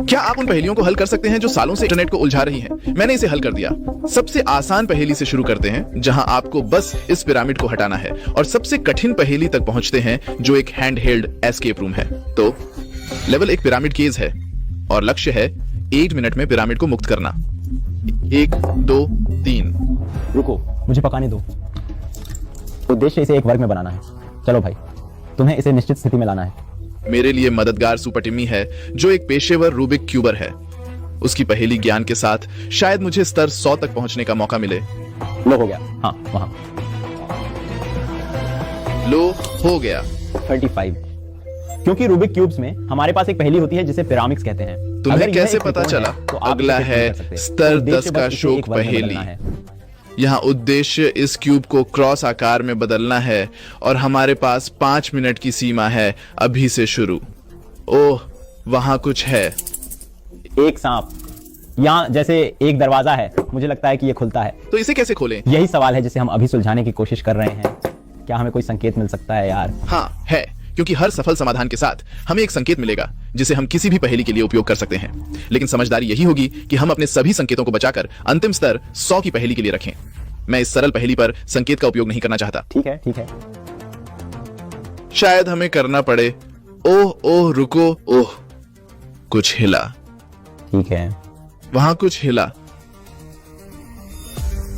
क्या आप उन पहेलियों को हल कर सकते हैं जो सालों से इंटरनेट को उलझा रही हैं? मैंने इसे हल कर दिया। सबसे आसान पहेली से शुरू करते हैं, जहां आपको बस इस पिरामिड को हटाना है, और सबसे कठिन पहेली तक पहुंचते हैं, जो एक हैंड हेल्ड एस्केप रूम है। तो लेवल एक पिरामिड केज है, और लक्ष्य है 8 मिनट में पिरामिड को मुक्त करना। 1 2 3। रुको, मुझे पकाने दो। उद्देश्य इसे एक वर्ग में बनाना है। चलो भाई, तुम्हें इसे निश्चित स्थिति में लाना है। मेरे लिए मददगार सुपर टिम्मी है, जो एक पेशेवर रूबिक क्यूबर है। उसकी पहेली ज्ञान के साथ शायद मुझे स्तर 100 तक पहुंचने का मौका मिले। लो हो गया। हाँ, वहां लो हो गया। 35। क्योंकि रूबिक क्यूब्स में हमारे पास एक पहेली होती है जिसे पिरामिड्स कहते हैं। तुम्हें कैसे पता चला? तो अगला है स्तर 10 का शोक पहेली। यहाँ उद्देश्य इस क्यूब को क्रॉस आकार में बदलना है, और हमारे पास 5 मिनट की सीमा है अभी से शुरू। ओह, वहां कुछ है। एक सांप। यहाँ जैसे एक दरवाजा है, मुझे लगता है कि ये खुलता है। तो इसे कैसे खोलें? यही सवाल है जिसे हम अभी सुलझाने की कोशिश कर रहे हैं। क्या हमें कोई संकेत मिल सकता है यार? हाँ है, क्योंकि हर सफल समाधान के साथ हमें एक संकेत मिलेगा जिसे हम किसी भी पहेली के लिए उपयोग कर सकते हैं। लेकिन समझदारी यही होगी कि हम अपने सभी संकेतों को बचाकर अंतिम स्तर 100 की पहेली के लिए रखें। मैं इस सरल पहेली पर संकेत का उपयोग नहीं करना चाहता। ठीक है, ठीक है। शायद हमें करना पड़े। ओह ओह रुको, ओह कुछ हिला। ठीक है, वहां कुछ हिला।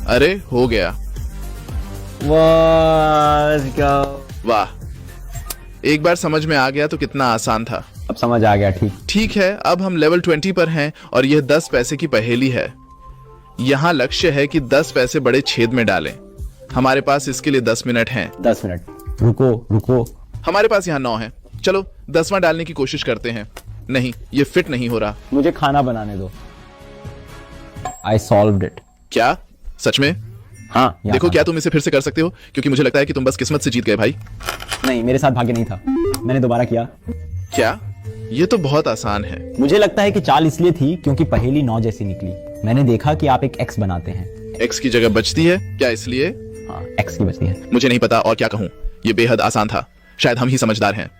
अरे हो गया। वाह, एक बार समझ में आ गया तो कितना आसान था। अब समझ आ गया। ठीक है, अब हम लेवल 20 पर हैं, और यह 10 पैसे की पहेली है। यहाँ लक्ष्य है कि 10 पैसे बड़े छेद में डालें। हमारे पास इसके लिए 10 मिनट हैं। 10 मिनट। रुको रुको, हमारे पास यहाँ 9 है। चलो 10वां डालने की कोशिश करते हैं। नहीं, ये फिट नहीं हो रहा। मुझे खाना बनाने दो। I solved it। क्या सच में? हाँ, देखो, क्या तुम इसे फिर से कर सकते हो? क्योंकि मुझे लगता है कि तुम बस किस्मत से जीत गए भाई। नहीं, मेरे साथ भाग्य नहीं था। मैंने दोबारा किया। क्या? ये तो बहुत आसान है। मुझे लगता है कि चाल इसलिए थी क्योंकि पहेली 9 जैसी निकली। मैंने देखा कि आप एक एक्स बनाते हैं। एक्स की जगह बचती है क्या, इसलिए? हाँ, एक्स की बचती है। मुझे नहीं पता और क्या कहूँ। ये बेहद आसान था। शायद हम ही समझदार हैं।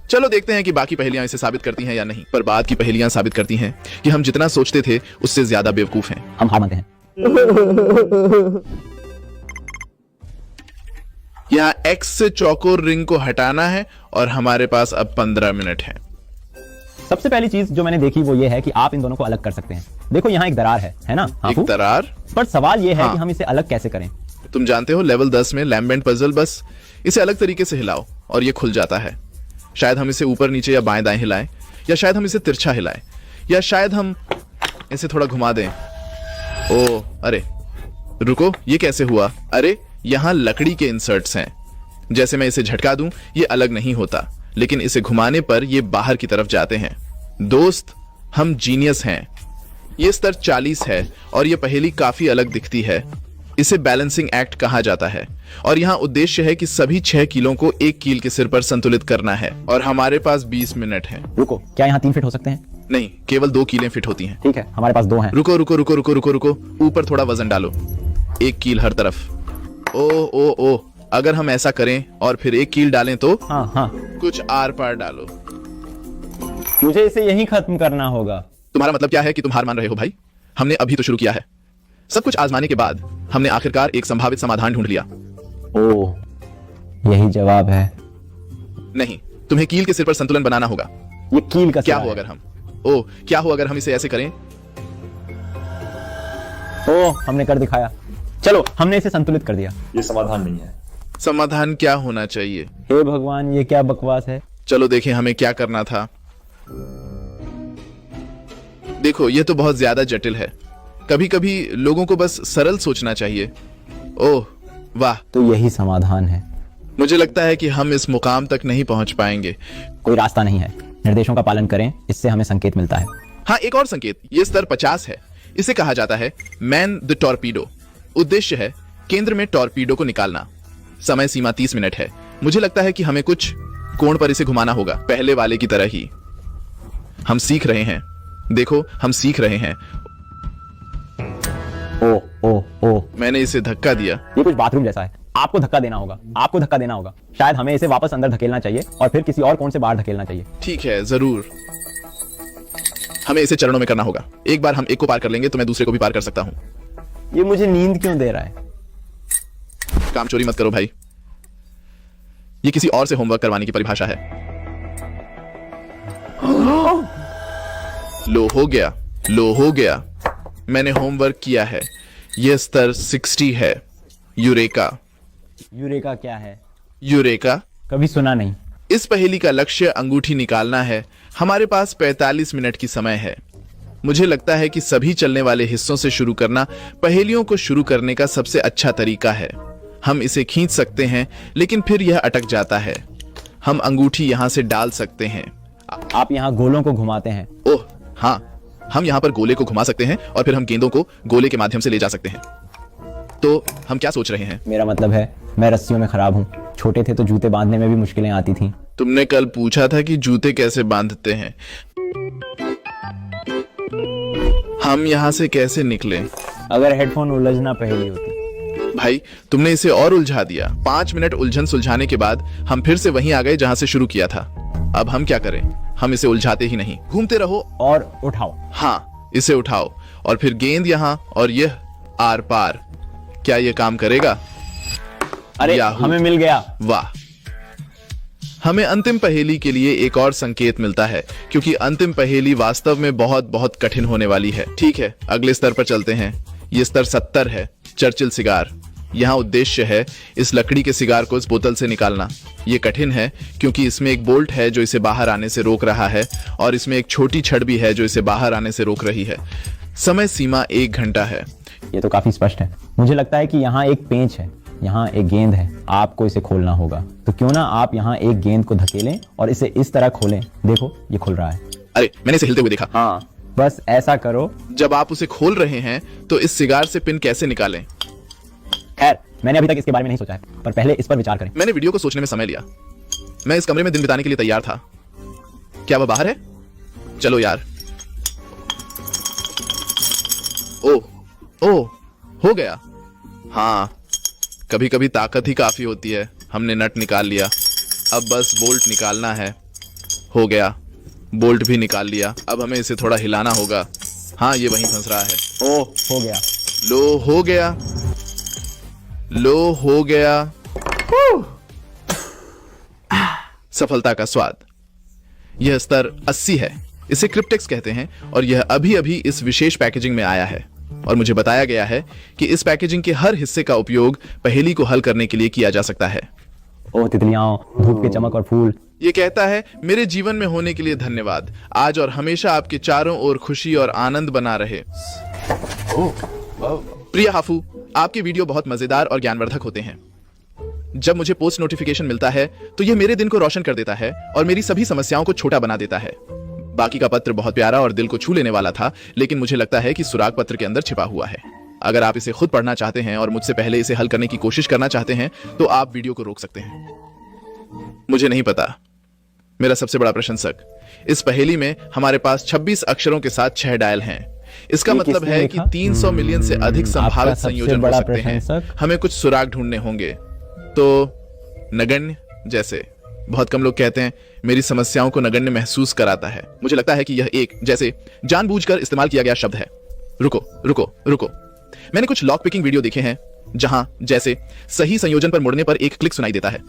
चलो देखते हैं कि बाकी पहेलियां इसे साबित करती हैं या नहीं। पर बाद की पहेलियां साबित करती हैं कि हम जितना सोचते थे उससे ज्यादा बेवकूफ हैं। हम हार मानते हैं। यहाँ एक्स से चौकोर रिंग को हटाना है, और हमारे पास अब 15 मिनट है। सबसे पहली चीज जो मैंने देखी वो ये है कि आप इन दोनों को अलग कर सकते हैं। देखो, यहाँ एक दरार है ना? एक दरार? पर सवाल ये है हाँ। कि हम इसे अलग कैसे करें? तुम जानते हो, लेवल 10 में लैम्बेंट पजल, बस इसे अलग तरीके से हिलाओ और ये खुल जाता है। शायद हम इसे ऊपर नीचे या बाएं दाएं हिलाएं, या शायद हम इसे तिरछा हिलाएं, या शायद हम इसे थोड़ा घुमा दें। ओह, अरे रुको, ये कैसे हुआ? अरे यहाँ लकड़ी के इंसर्ट्स हैं। जैसे मैं इसे झटका दूं, ये अलग नहीं होता, लेकिन इसे घुमाने पर ये बाहर की तरफ जाते हैं। दोस्त, हम जीनियस हैं। ये स्तर 40 है, और ये पहेली काफी अलग दिखती है। इसे बैलेंसिंग एक्ट कहा जाता है, और यहाँ उद्देश्य है कि सभी 6 कीलों को एक कील के सिर पर संतुलित करना है, और हमारे पास 20 मिनट हैं। रुको, क्या यहाँ 3 फिट हो सकते हैं? नहीं, केवल 2 कीलें फिट होती हैं। ठीक है, हमारे पास 2 हैं। रुको रुको रुको रुको रुको रुको, ऊपर थोड़ा वजन डालो। 1 कील हर तरफ। ओ ओ ओ, अगर हम ऐसा करें और फिर 1 कील डालें तो? हाँ हाँ, कुछ आर पार डालो। मुझे इसे यहीं खत्म करना होगा। तुम्हारा मतलब क्या है कि तुम हार मान रहे हो भाई? हमने अभी तो शुरू किया है। सब कुछ आजमाने के बाद हमने आखिरकार एक संभावित समाधान ढूंढ लिया। ओह, यही जवाब है। नहीं, तुम्हें कील के सिर पर संतुलन बनाना होगा। ये कील का क्या हो अगर हम क्या हो अगर हम इसे ऐसे करें? ओह, हमने कर दिखाया। चलो, हमने इसे संतुलित कर दिया। ये समाधान नहीं है। समाधान क्या होना चाहिए? हे भगवान, ये क्या बकवास है। चलो देखें हमें क्या करना था। देखो, ये तो बहुत ज्यादा जटिल है। कभी कभी लोगों को बस सरल सोचना चाहिए। ओह वाह, तो यही समाधान है। मुझे लगता है कि हम इस मुकाम तक नहीं पहुंच पाएंगे। कोई रास्ता नहीं है। निर्देशों का पालन करें, इससे हमें संकेत मिलता है। हाँ, एक और संकेत। ये स्तर 50 है। इसे कहा जाता है मैन द टॉर्पीडो। उद्देश्य है केंद्र में टॉर्पीडो को निकालना। समय सीमा 30 मिनट है। मुझे लगता है कि हमें कुछ कोण पर इसे घुमाना होगा, पहले वाले की तरह ही। हम सीख रहे हैं। देखो, हम सीख रहे हैं। ओह ओह ओह, मैंने इसे धक्का दिया। ये कुछ बाथरूम जैसा है। आपको धक्का देना होगा। आपको धक्का देना होगा। शायद हमें इसे वापस अंदर धकेलना चाहिए और फिर किसी और कोण से बाहर धकेलना चाहिए। ठीक है, जरूर। हमें इसे चरणों में करना होगा। एक बार हम एक को पार कर लेंगे तो मैं दूसरे को भी पार कर सकता हूं। ये मुझे नींद क्यों दे रहा है? काम चोरी मत करो भाई, ये किसी और से होमवर्क करवाने की परिभाषा है। लो हो गया, लो हो गया, मैंने होमवर्क किया है। यह स्तर 60 है। यूरेका। यूरेका क्या है? यूरेका कभी सुना नहीं। इस पहेली का लक्ष्य अंगूठी निकालना है। हमारे पास 45 मिनट की समय है। मुझे लगता है कि सभी चलने वाले हिस्सों से शुरू करना पहेलियों को शुरू करने का सबसे अच्छा तरीका है। हम इसे खींच सकते हैं लेकिन फिर यह अटक जाता है। हम अंगूठी यहां से डाल सकते हैं। आप यहाँ गोलों को घुमाते हैं। ओह हाँ, हम यहां पर गोले को घुमा सकते हैं और फिर हम गेंदों को गोले के माध्यम से ले जा सकते हैं। तो हम क्या सोच रहे हैं? मेरा मतलब है मैं रस्सियों में खराब हूँ। छोटे थे तो जूते बांधने में भी मुश्किलें आती थी। तुमने कल पूछा था कि जूते कैसे बांधते हैं। हम यहां से कैसे निकले? अगर हेडफोन उलझना पहेली होती। भाई तुमने इसे और उलझा दिया। 5 मिनट उलझन सुलझाने के बाद हम फिर से वहीं आ गए जहां से शुरू किया था। अब हम क्या करें? हम इसे उलझाते ही नहीं, घूमते रहो और उठाओ। हाँ, इसे उठाओ और फिर गेंद यहाँ और यह आर पार। क्या यह काम करेगा? अरे याहू। हमें मिल गया। वाह। हमें अंतिम पहेली के लिए एक और संकेत मिलता है क्योंकि अंतिम पहेली वास्तव में बहुत बहुत कठिन होने वाली है। ठीक है, अगले स्तर पर चलते हैं। यह स्तर 70 है। Churchill cigar. यहाँ उद्देश्य है इस लकड़ी के सिगार को इस बोतल से निकालना। ये कठिन है क्योंकि इसमें एक बोल्ट है जो इसे बाहर आने से रोक रहा है और इसमें एक छोटी छड़ भी है जो इसे बाहर आने से रोक रही है। समय सीमा 1 घंटा है। ये तो काफी स्पष्ट है। मुझे लगता है कि यहाँ एक पेंच है, यहाँ एक गेंद है। आपको इसे खोलना होगा। तो क्यों ना आप यहाँ एक गेंद को धकेलें और इसे इस तरह खोलें। देखो ये खुल रहा है। अरे मैंने इसे हिलते हुए देखा। हाँ, बस ऐसा करो। जब आप उसे खोल रहे हैं तो इस सिगार से पिन कैसे निकालें? खैर, मैंने अभी तक इसके बारे में नहीं सोचा है, पर पहले इस पर विचार करें। मैंने वीडियो को सोचने में समय लिया। मैं इस कमरे में दिन बिताने के लिए तैयार था। क्या वह बाहर है? चलो यार। ओह, हो गया। हाँ, कभी कभी ताकत ही काफी होती है। हमने नट निकाल लिया। अब बस बोल्ट निकालना है। हो गया, बोल्ट भी निकाल लिया। अब हमें इसे थोड़ा हिलाना होगा। हाँ, ये वहीं फंस रहा है। ओह, हो गया। लो हो गया, लो हो गया। सफलता का स्वाद। यह स्तर 80 है। इसे क्रिप्टेक्स कहते हैं और यह अभी अभी इस विशेष पैकेजिंग में आया है और मुझे बताया गया है कि इस पैकेजिंग के हर हिस्से का उपयोग पहेली को हल करने के लिए किया जा सकता है। ओह तितलियां, धूप के चमक और फूल। ये कहता है, मेरे जीवन में होने के लिए धन्यवाद। आज और हमेशा आपके चारों ओर खुशी और आनंद बना रहे। प्रिय हाफू, आपके वीडियो बहुत मजेदार और ज्ञानवर्धक होते हैं। जब मुझे पोस्ट नोटिफिकेशन मिलता है तो यह मेरे दिन को रोशन कर देता है और मेरी सभी समस्याओं को छोटा बना देता है। बाकी का पत्र बहुत प्यारा और दिल को छू लेने वाला था, लेकिन मुझे लगता है कि सुराग पत्र के अंदर छिपा हुआ है। अगर आप इसे खुद पढ़ना चाहते हैं और मुझसे पहले इसे हल करने की कोशिश करना चाहते हैं तो आप वीडियो को रोक सकते हैं। मुझे नहीं पता। मेरा सबसे बड़ा प्रशंसक। इस पहेली में हमारे पास 26 अक्षरों के साथ 6 डायल हैं। इसका मतलब है कि 300 मिलियन से अधिक संभावित संयोजन हो सकते हैं। हमें कुछ सुराग ढूंढने होंगे। तो नगण्य, जैसे बहुत कम लोग कहते हैं, मेरी समस्याओं को नगण्य महसूस कराता है। मुझे लगता है कि यह एक जैसे जानबूझकर इस्तेमाल किया गया शब्द है। रुको रुको रुको। मैंने कुछ लॉक पिकिंग वीडियो देखे हैं जहां जैसे सही संयोजन पर मुड़ने पर एक क्लिक सुनाई देता है।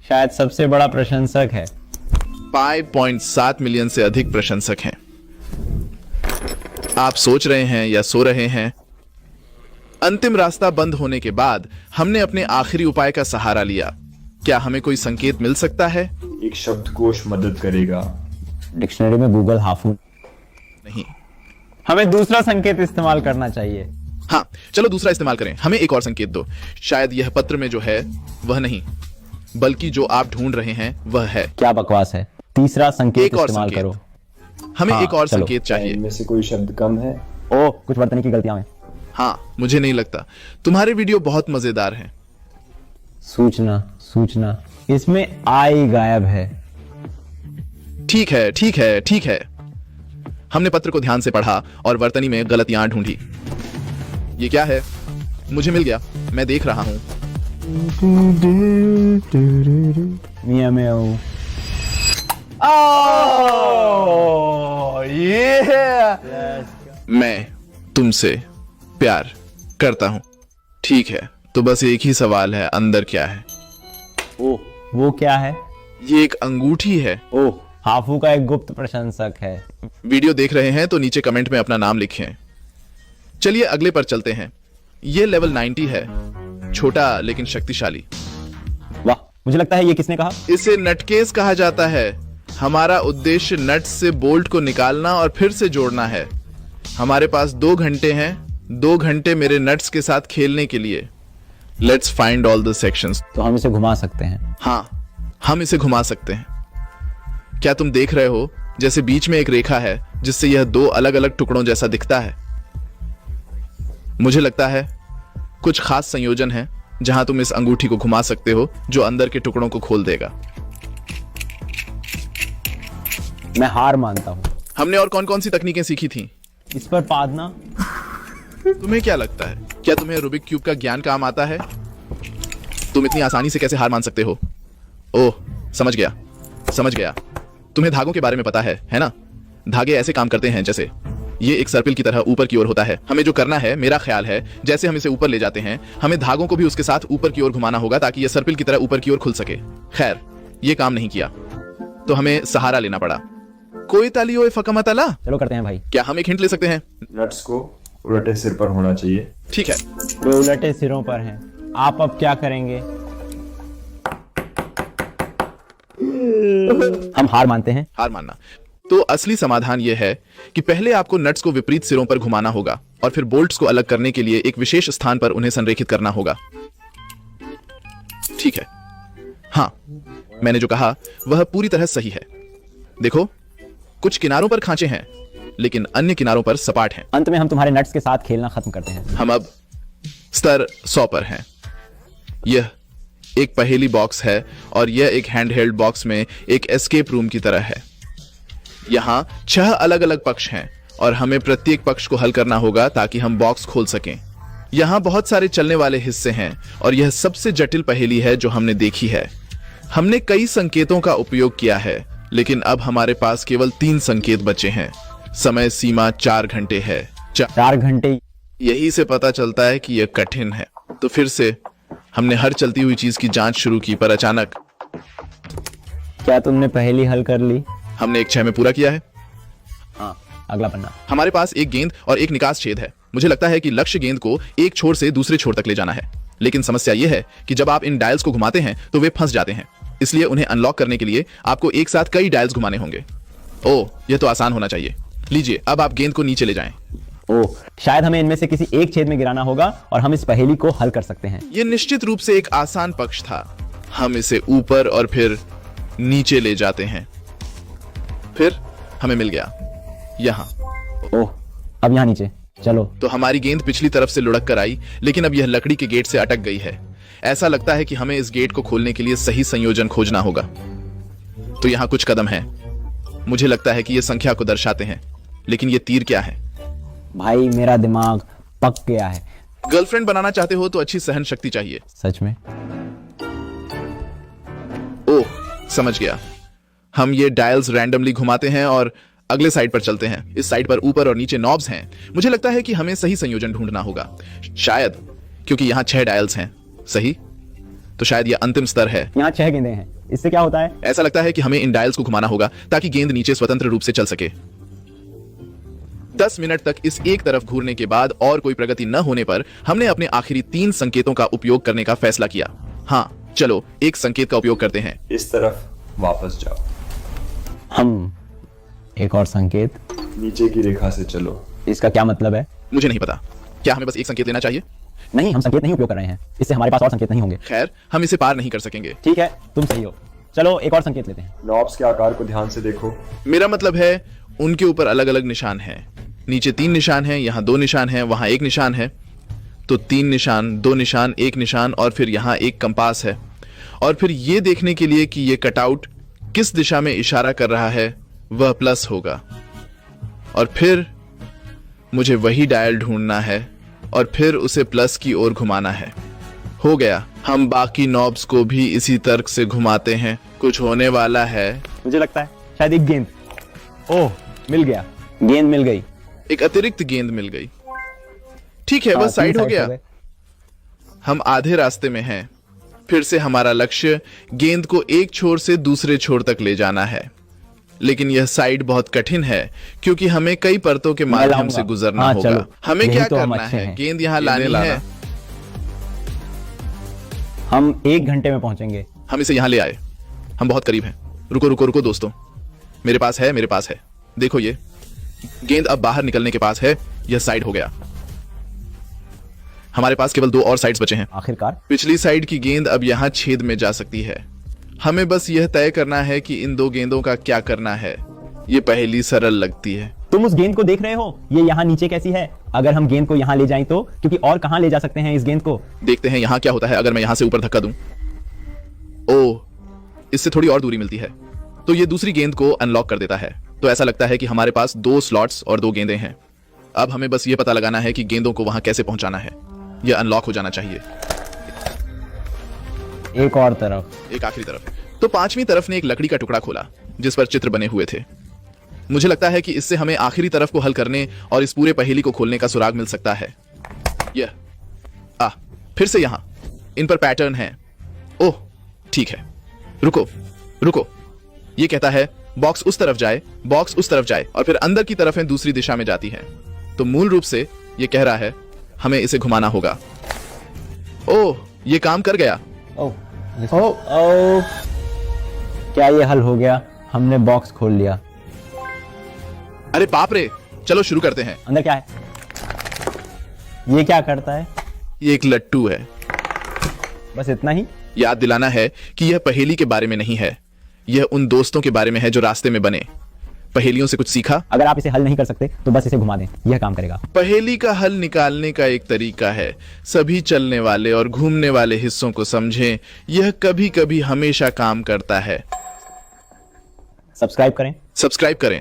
शायद सबसे बड़ा प्रशंसक है। 5.7 मिलियन से अधिक प्रशंसक हैं। आप सोच रहे हैं या सो रहे हैं? अंतिम रास्ता बंद होने के बाद हमने अपने आखिरी उपाय का सहारा लिया। क्या हमें कोई संकेत मिल सकता है? एक शब्दकोश मदद करेगा। डिक्शनरी में गूगल हाफू नहीं। हमें दूसरा संकेत इस्तेमाल करना चाहिए। हाँ, चलो दूसरा इस्तेमाल करें। हमें एक और संकेत दो। शायद यह पत्र में जो है वह नहीं, बल्कि जो आप ढूंढ रहे हैं वह है। क्या बकवास है। तीसरा संकेत एक और इस्तेमाल संकेत। करो। हमें हाँ, एक और चलो। संकेत चाहिए। इनमें से कोई शब्द कम है? ओह, कुछ वर्तनी की गलतियां हैं। हाँ, मुझे नहीं लगता। तुम्हारे वीडियो बहुत मजेदार हैं। सूचना सूचना, इसमें आई गायब है। ठीक है ठीक है ठीक है। हमने पत्र को ध्यान से पढ़ा और वर्तनी में गलतियां ढूंढी। ये क्या है? मुझे मिल गया, मैं देख रहा हूं। मियाँ म्याऊ। मैं तुमसे प्यार करता हूं। ठीक है, तो बस एक ही सवाल है, अंदर क्या है? ओह, वो क्या है? ये एक अंगूठी है। ओह, हाफू का एक गुप्त प्रशंसक है। वीडियो देख रहे हैं तो नीचे कमेंट में अपना नाम लिखें। चलिए अगले पर चलते हैं। ये लेवल 90 है, छोटा लेकिन शक्तिशाली। वाह, मुझे लगता है ये किसने कहा? इसे नटकेस कहा जाता है। हमारा उद्देश्य नट से बोल्ट को निकालना और फिर से जोड़ना है। हमारे पास 2 घंटे हैं, 2 घंटे मेरे नट्स के साथ खेलने के लिए। Let's find all the sections. तो हम इसे घुमा सकते हैं। हाँ, हम इसे घुमा सकते हैं। क्या तुम देख रहे हो जैसे बीच में एक रेखा है जिससे यह 2 अलग अलग टुकड़ों जैसा दिखता है? मुझे लगता है कुछ खास संयोजन है जहां तुम इस अंगूठी को घुमा सकते हो जो अंदर के टुकड़ों को खोल देगा। मैं हार मानता हूं। हमने और कौन कौन सी तकनीकें सीखी थी? इस पर पादना। तुम्हें क्या लगता है, क्या तुम्हें रूबिक क्यूब का ज्ञान काम आता है? तुम इतनी आसानी से कैसे हार मान सकते हो? ओह, समझ गया, समझ गया। तुम्हें धागों के बारे में पता है ना? धागे ऐसे काम करते हैं जैसे ये एक सर्पिल की तरह ऊपर की ओर होता है। हमें जो करना है, मेरा ख्याल है, जैसे हम इसे ऊपर ले जाते हैं, हमें धागों को भी उसके साथ ऊपर की ओर घुमाना होगा ताकि यह सर्पिल की तरह ऊपर की ओर खुल सके। खैर, ये काम नहीं किया तो हमें सहारा लेना पड़ा। कोई ताली ओए फकमत अला। चलो करते हैं भाई। क्या हम एक हिंट ले सकते हैं? नट्स को उलटे सिर पर होना चाहिए। ठीक है, वे उलटे सिरों पर हैं। आप अब क्या करेंगे? हम हार मानते हैं। हार मानना। तो असली समाधान यह है कि पहले आपको नट्स को विपरीत सिरों पर घुमाना होगा और फिर बोल्ट्स को अलग करने के लिए एक विशेष स्थान पर उन्हें संरेखित करना होगा। ठीक है, हाँ, मैंने जो कहा वह पूरी तरह सही है। देखो, कुछ किनारों पर खांचे हैं लेकिन अन्य किनारों पर सपाट हैं। अंत में हम तुम्हारे नट्स के साथ खेलना खत्म करते हैं। हम अब स्तर 100 पर हैं। यह एक पहेली बॉक्स है और यह एक हैंडहेल्ड बॉक्स में एक एस्केप रूम की तरह है। यहां 6 अलग अलग पक्ष हैं और हमें प्रत्येक पक्ष को हल करना होगा ताकि हम बॉक्स खोल सकें। यहां बहुत सारे चलने वाले हिस्से हैं और यह सबसे जटिल पहेली है जो हमने देखी है। हमने कई संकेतों का उपयोग किया है लेकिन अब हमारे पास केवल 3 संकेत बचे हैं। समय सीमा 4 घंटे है। 4 घंटे। यही से पता चलता है कि यह कठिन है। तो फिर से हमने हर चलती हुई चीज की जांच शुरू की पर अचानक। क्या तुमने पहेली हल कर ली? हमने एक 6 में पूरा किया है। हाँ, अगला पन्ना। हमारे पास एक गेंद और एक निकास छेद है। मुझे लगता है कि लक्ष्य गेंद को एक छोर से दूसरे छोर तक ले जाना है, लेकिन समस्या यह है कि जब आप इन डायल्स को घुमाते हैं तो वे फंस जाते हैं। इसलिए उन्हें अनलॉक करने के लिए आपको एक साथ कई डायल्स घुमाने होंगे। ओह, यह तो आसान होना चाहिए। लीजिए, अब आप गेंद को नीचे ले जाएं। ओह, शायद हमें इनमें से किसी एक छेद में गिराना होगा और हम इस पहेली को हल कर सकते हैं। यह निश्चित रूप से एक आसान पक्ष था। हम इसे ऊपर और फिर नीचे ले जाते हैं। फिर हमें मिल गया यहां। ओह, अब यहाँ नीचे। चलो। तो हमारी गेंद पिछली तरफ से लुढ़क कर आई लेकिन अब यह लकड़ी के गेट से अटक गई है। ऐसा लगता है कि हमें इस गेट को खोलने के लिए सही संयोजन खोजना होगा। तो यहां कुछ कदम हैं। मुझे लगता है कि यह संख्या को दर्शाते हैं, लेकिन यह तीर क्या है? भाई, मेरा दिमाग पक गया है। गर्लफ्रेंड बनाना चाहते हो तो अच्छी सहन शक्ति चाहिए। सच में? ओह, समझ गया। हम ये डायल्स रैंडमली घुमाते हैं और अगले साइड पर चलते हैं। इस साइड पर ऊपर और नीचे नॉब्स हैं। मुझे लगता है कि हमें सही संयोजन ढूंढना होगा, शायद क्योंकि यहां 6 डायल्स हैं। सही? तो शायद यह अंतिम स्तर है। यहाँ 6 गेंदें हैं। इससे क्या होता है? ऐसा लगता है कि हमें इन डायल्स को घुमाना होगा ताकि गेंद नीचे स्वतंत्र रूप से चल सके। 10 मिनट तक इस एक तरफ घूरने के बाद और कोई प्रगति न होने पर हमने अपने आखिरी 3 संकेतों का उपयोग करने का फैसला किया। हाँ, चलो एक संकेत का उपयोग करते हैं। इस तरफ वापस जाओ। हम एक और संकेत। नीचे की रेखा से चलो। इसका क्या मतलब है? मुझे नहीं पता। क्या हमें बस एक संकेत लेना चाहिए? नहीं, हम संकेत नहीं उपयोग कर रहे हैं। इससे हमारे पास और संकेत नहीं होंगे। खैर, हम इसे पार नहीं कर सकेंगे। ठीक है, तुम सही हो। चलो एक और संकेत लेते हैं। नॉब्स के आकार को ध्यान से देखो। मेरा मतलब है उनके ऊपर अलग अलग निशान हैं। नीचे 3 निशान हैं, यहाँ 2 निशान हैं, वहां 1 निशान है। तो 3 निशान, 2 निशान, 1 निशान और फिर यहाँ एक कंपास है। और फिर ये देखने के लिए कि ये कटआउट किस दिशा में इशारा कर रहा है वह प्लस होगा। और फिर मुझे वही डायल ढूंढना है और फिर उसे प्लस की ओर घुमाना है। हो गया। हम बाकी नॉब्स को भी इसी तर्क से घुमाते हैं। कुछ होने वाला है। मुझे लगता है शायद एक गेंद। ओह, मिल गया, गेंद मिल गई। एक अतिरिक्त गेंद मिल गई। ठीक है, वह हाँ, साइड 3 हो गया। गए। हम आधे रास्ते में हैं। फिर से हमारा लक्ष्य गेंद को एक छोर से दूसरे छोर तक ले जाना है, लेकिन यह साइड बहुत कठिन है क्योंकि हमें कई परतों के माध्यम लाऊंगा। से गुजरना हाँ, होगा। चलो, हमें यही क्या तो हम करना अच्छे है? हैं। गेंद यहाँ लानी है। हम 1 घंटे में पहुंचेंगे। हम इसे यहाँ ले आए। हम बहुत करीब हैं। रुको रुको रुको दोस्तों, मेरे पास है, मेरे पास है। देखो, ये गेंद अब बाहर निकलने के पास है। यह साइड हो गया। हमारे पास केवल 2 और साइड्स बचे हैं। आखिरकार पिछली साइड की गेंद अब यहां छेद में जा सकती है। हमें बस यह तय करना है कि इन 2 गेंदों का क्या करना है। यह पहेली सरल लगती है। तुम उस गेंद को देख रहे हो, ये यहाँ नीचे कैसी है? अगर हम गेंद को यहाँ ले जाएं तो, क्योंकि और कहां ले जा सकते हैं इस गेंद को? देखते हैं यहां क्या होता है अगर मैं यहां से ऊपर धक्का दूं। ओह, इससे थोड़ी और दूरी मिलती है, तो यह दूसरी गेंद को अनलॉक कर देता है। तो ऐसा लगता है कि हमारे पास 2 स्लॉट्स और 2 गेंदें हैं। अब हमें बस यह पता लगाना है कि गेंदों को वहां कैसे पहुंचाना है। यह अनलॉक हो जाना चाहिए। एक और तरफ। एक आखिरी तरफ। तो 5वीं तरफ ने एक लकड़ी का टुकड़ा खोला जिस पर चित्र बने हुए थे। मुझे लगता है कि इससे हमें आखिरी तरफ को हल करने और इस पूरे पहेली को खोलने का सुराग मिल सकता है। यह फिर से यहां इन पर पैटर्न है। ओह, ठीक है, रुको रुको। यह कहता है बॉक्स उस तरफ जाए, बॉक्स उस तरफ जाए, और फिर अंदर की तरफें दूसरी दिशा में जाती हैं। तो मूल रूप से यह कह रहा है हमें इसे घुमाना होगा। ओह, यह काम कर गया। ओह, क्या ये हल हो गया? हमने बॉक्स खोल लिया। अरे बाप रे, चलो शुरू करते हैं। अंदर क्या है? ये क्या करता है? ये एक लट्टू है। बस इतना ही? याद दिलाना है कि यह पहेली के बारे में नहीं है। यह उन दोस्तों के बारे में है जो रास्ते में बने। पहेलियों से कुछ सीखा? अगर आप इसे हल नहीं कर सकते तो बस इसे घुमा दें, यह काम करेगा। पहेली का हल निकालने का एक तरीका है, सभी चलने वाले और घूमने वाले हिस्सों को समझें। यह कभी कभी हमेशा काम करता है। सब्सक्राइब करें। सब्सक्राइब करें।